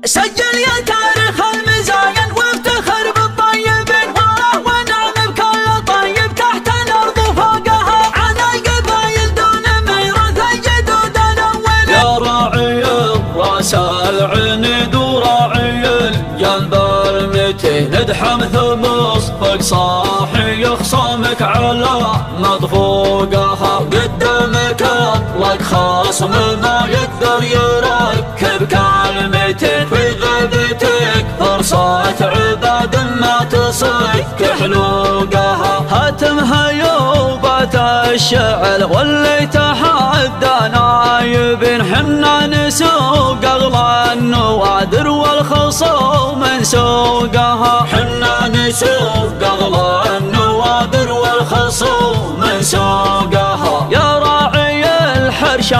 سجل يا تاريخ المزاين وافتخر بالطيبين ونعم بكل طيب تحت الارض وفوقها على القبايل دون ميراث الجدود الاولين. يا راعي الراس العنيد وراعي الجنب المتين ادحم ثمص فوق صاحي خصامك على مطفوقها قدامك لك خصم ما يقدر يركب كلمتين في غيبتك فرصة عباد ما تصك حلوقها. هاتمها يوبة الشعر واللي تحدى نايبين حنا نسوق اغلى النوادر والخصوم نسوقها. حنا نسوق اغلى النوادر والخصوم نسوقها. يا راعي الحرشة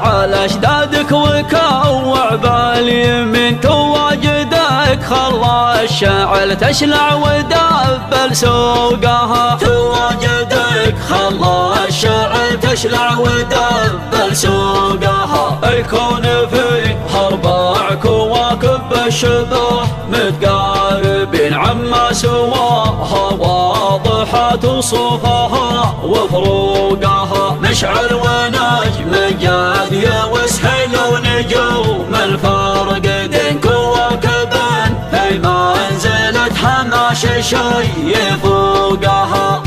على اشدادك وكوع باليمين تواجدك خلى الشعل تشلع ودبل سوقها. تواجدك خلى الشعل تشلع ودبل سوقها. الكون فيه اربع كواكب الشبه متقاربين عما سواها واضحة وصوفها وفروقها. مشعل ونجم جاد وسهيل ونجوم الفرق دين كواكبا في منزلتها ماشي شي فوقها.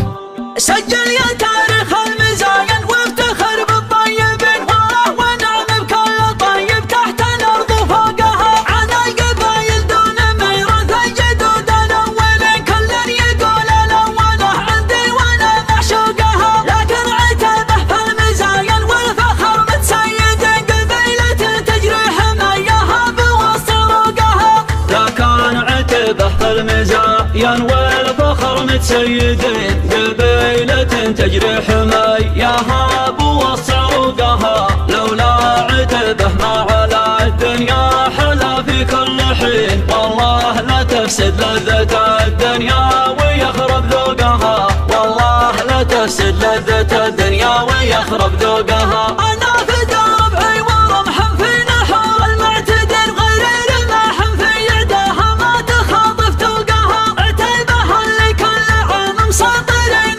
سجل يا تاريخ المزاين وافتخر بالطيبين ونعم بكل طيب تحت الارض وفوقها على القبايل دون ميراث الجدود الاولين. كل يقول الاوله عندي وانا معشوقها لكن عتبه في المزاين والفخر متسيد قبيلة تجري حماياها بوسط طرقها. لكن عتبه في المزاين والفخر متسيدين قبيلة تجري حماياها بوسط عروقها. لولا عتبه ما على الدنيا حلا في كل حين والله لا تفسد لذة الدنيا ويخرب ذوقها. والله لا تفسد لذة الدنيا ويخرب ذوقها. انا في ربعي ورمح في نحور المعتدل غير رماح في يدها ما تخاطف توقها. عتيبها اللي كل عام مساطرين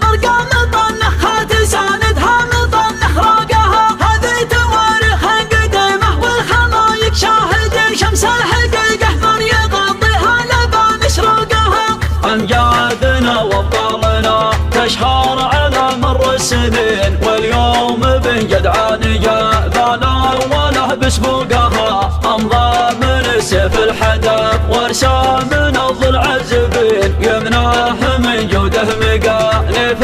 برقام مطنخ تساندها مطنخ روقها. هذه تواريخ قديمه والخلايق شاهدين شمس الحقيقه من يغطيها لبان شروقها. امجادنا وابطالنا تشهر على مر السنين واليوم بن جدعان جاءنا وله بسبوقها. امضى من السيف الحدب وارسى من الضلع الزبين يمناه من جوده مقالف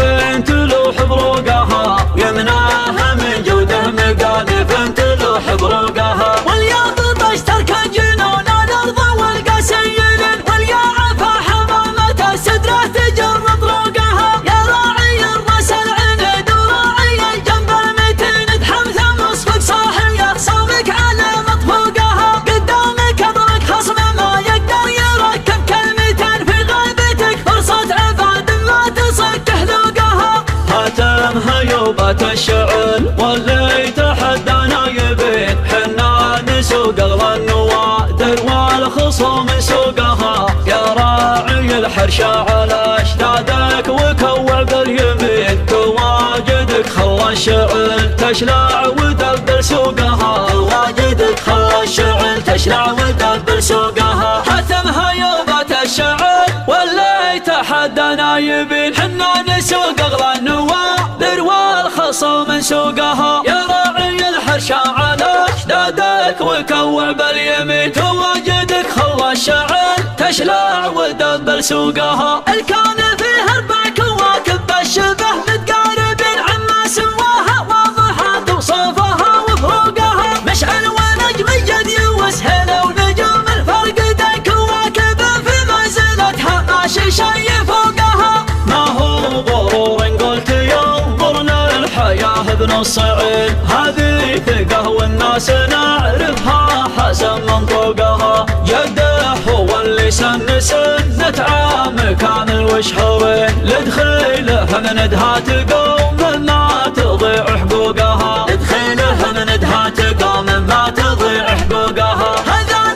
تلوح بروقها. يمناه من جوده مقالف تلوح بروقها. والياقوط اشترك جنون الارض والقاسيين واليا عفا حمامة السدرة تجر طروقها. يا راعي الراس العنيد وراعي الجنب المتين ادحم ثمص فوق صاحي خصامك على مطفوقها. قدامك اضرك خصم ما يقدر يركب كلمتين في غيبتك فرصة عباد ما تصك حلوقها. هاتمها يوبة الشعل واللي تحدى نايبين حنا نسوق اغلى النوادر والخصوم نسوقها. يا راعي الحرشة على اشدادك وكوع باليمين تواجدك خلى الشعل تشلع ودبل سوقها. تواجدك خلى الشعل تشلع ودبل سوقها. حتمها يوبة الشعل واللي تحدى نايبين حنا نسوق اغلى النوادر والخصوم نسوقها. يا راعي الحرشة على اشدادك وكوع باليمين تواجدك خلى الشعل تشلع ودبل سوقها. الكون فيه اربع كواكب الشبه متقاربين عما سواها واضحة وصوفها وفروقها. مشعل ونجم جدي وسهيل ونجوم الفرق دين كواكب في منزلتها ماشي شي فوقها. ما هو غرور قلت ينظرنا الحياة ابن الصعيد هذه ثقة والناس نعرفها حسن منطوقها. جده هو اللي سن سنة عام كامل وشحوين لدخيله ندها تقوم ما تضيع حقوقها. لدخيله ندها تقوم ما تضيع حقوقها. هذا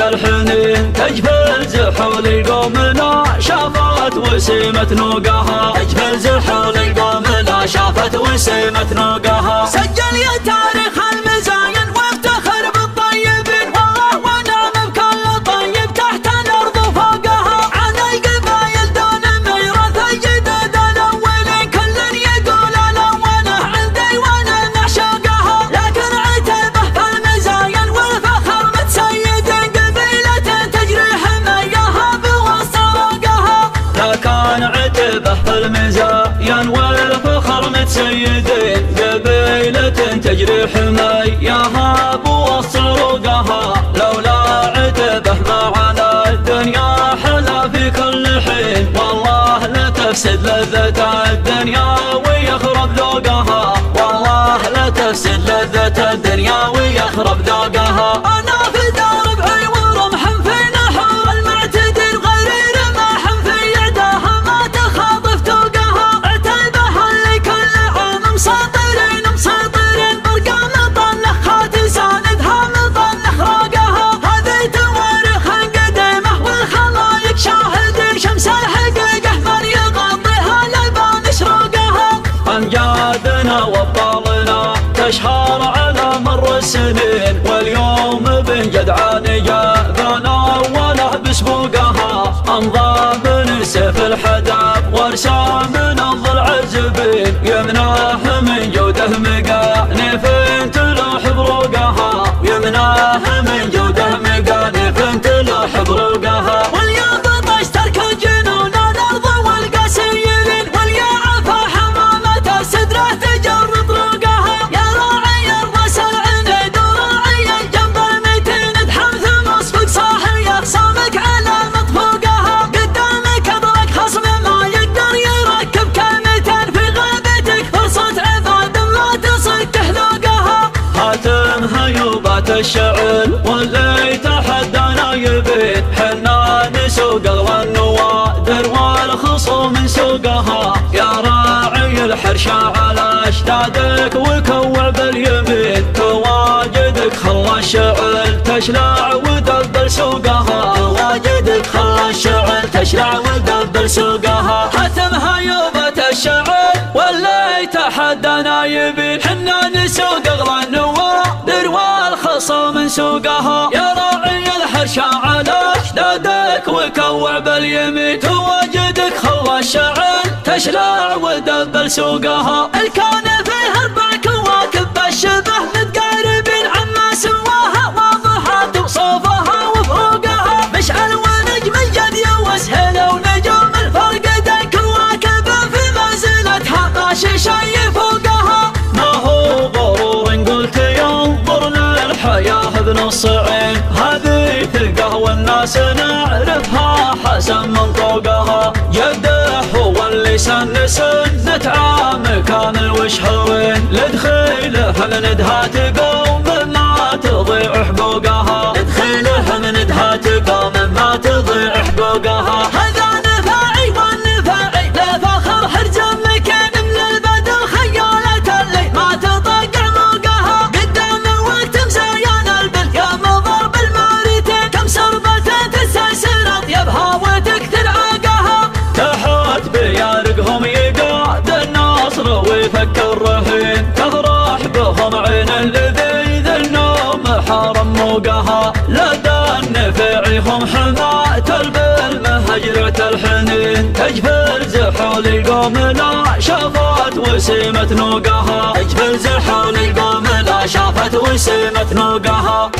الحنين تجفل زحول القوم لا شافت وسمت نوقها تجفل زحول القوم لا شافت وسمت نوقها سجل يا تاريخ المزاين وافتخر بالطيبين والله ونعم بكل طيب تحت الارض وفوقها عن القبايل دون ميراث الجداد الاولين كل يقول الاوله عندي وانا معشوقها لكن عتبه في المزاين والفخر متسيد قبيله تجري حمياها بوسط روقها لكن عتبه في المزاين والفخر متسيدين قبيلة تجري حمياها بوسط روقها لولا عتبه معنا الدنيا حلا في كل حين والله لا تفسد لذة الدنيا ويخرب ذوقها والله لا تفسد لذة الدنيا ويخرب ذوقها انا في دربعي ورمح في نحور المعتدل غير رماح في يدها ما تخاطف توقها عتبها اللي كل عام مسيطرين برقام مطنخ خاتي ساندها مطنخ روقها هذه تواريخ قديمه والخلايق شاهدين شمس الحقيقه من يغطيها لبان شروقها امجادنا وابطالنا تشهر على مر السنين واليوم بن جدعان جاءنا وله بسبوقها امضى من سيف الحداب وارسام من الضلع الزبين يمناه من جوده مقانف تلوح بروقها يمناه من جوده مقانف تلوح بروقها واليوم بطش ترك الجنون الارض والقاسيين واليعفى حمامة السدرة تجر طرقها يا راعي الراس العنيد وراعي الجنب المتين دحمث مصفق صاحي اخصامك على مطفوقها قدامك اضرك خصم ما يقدر يركب كلمتين في غابتك فرصة عباد ما تصك حلوقها هاتم هيوبات الشعل واللي يتحدانا يبيد حنا نسوق النوادر والخصوم نسوقها يا راعي الحرشة على اشدادك وكوع باليمين تواجدك خلى الشعل تشلع ودبر سوقها تواجدك خلى الشعل تشلع ودبر سوقها حتم هيوبة الشعل واللي يتحدانا يبيد حنا نسوق اغلى النوادر والخصوم نسوقها يا راعي الحرشة على اشدادك وكوع باليمين تواجدك خلى الشعل تشلع ودبر سوقها الكون فيه 4 كواكب الشبه متقاربين عما سواها واضحات وصوفها وفوقها مشعل ونجم الجدي وسهل ونجوم الفرق دي كواكب في منزلتها ماشي شي فوقها ما هو ضرور قلت ينظر للحياة بنص عين هذه ثقة والناس نعرفها حسن من طوقها يده هو اللي سنة عام كامل وشهرين لدخيله من ندها تقوم ما تضيع حقوقها لدخيله من ندها تقوم ما تضيع حقوقها هذا نفاعي والنفاعي لا فخر حرجم مكان من البدر خيالة اللي ما تطق عموقها قدام وقت مزيان البل يا مضرب الماريتين كم سربة تستسر اطيبها وتكثر عاقها تحت بيارقهم يقعد النصر ويفكر رهين تفرح بهم عين الذي ذا النوم حرم موقها لدى النفعهم حماة بالمهجرة الحنين تجفل زحول القوم لا شافت وسمت نوقها تجفل زحول القوم لا شافت وسمت نوقها